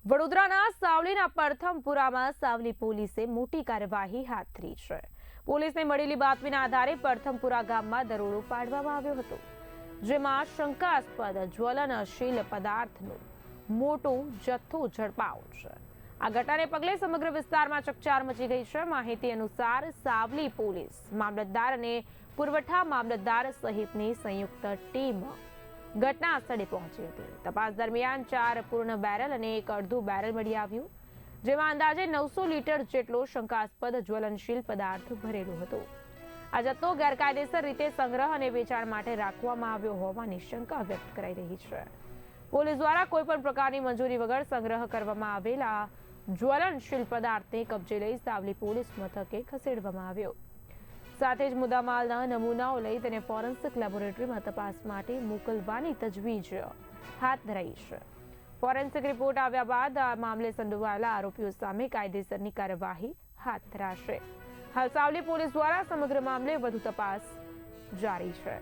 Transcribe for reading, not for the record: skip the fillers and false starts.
વડોદરાના સાવલીના પ્રથમપુરામાં સાવલી પોલીસે મોટી કાર્યવાહી હાથ ધરી છે। પોલીસને મળેલી બાતમીના આધારે પ્રથમપુરા ગામમાં દરોડો પાડવામાં આવ્યો હતો, જેમાં શંકાસ્પદ જ્વલનશીલ પદાર્થનો મોટો જથ્થો ઝડપાયો છે। આ ઘટનાને પગલે સમગ્ર વિસ્તારમાં ચકચાર મચી ગઈ છે। માહિતી અનુસાર સાવલી પોલીસ મામલતદાર અને પુરવઠા મામલતદાર સહિતની સંયુક્ત ટીમ ઘટના સ્થળે પહોંચી હતી। તપાસ દરમિયાન 4 પૂર્ણ બેરલ અને 1 અડધું બેરલ મળી આવ્યું, જેમાં અંદાજે 900 લીટર જેટલો શંકાસ્પદ જ્વલનશીલ પદાર્થ ભરેલો હતો। આ જથ્થો ગેરકાયદેસર રીતે સંગ્રહ અને વેચાણ માટે રાખવામાં આવ્યો હોવાની શંકા વ્યક્ત કરાઈ રહી છે। પોલીસ દ્વારા કોઈપણ પ્રકારની મંજૂરી વગર સંગ્રહ કરવામાં આવેલા જ્વલનશીલ પદાર્થને કબજે લઈ સાવલી પોલીસ મથકે ખસેડવામાં આવ્યો। સાથે જ મુદ્દામાલના નમૂનાઓ લઈ તેને ફોરેન્સિક લેબોરેટરીમાં તપાસ માટે મોકલવાની તજવીજ હાથ ધરાઈ છે। ફોરેન્સિક રિપોર્ટ આવ્યા બાદ આ મામલે સંડોવાયેલા આરોપીઓ સામે કાયદેસરની કાર્યવાહી હાથ ધરાશે। હાલ સાવલી પોલીસ દ્વારા સમગ્ર મામલે વધુ તપાસ જારી છે।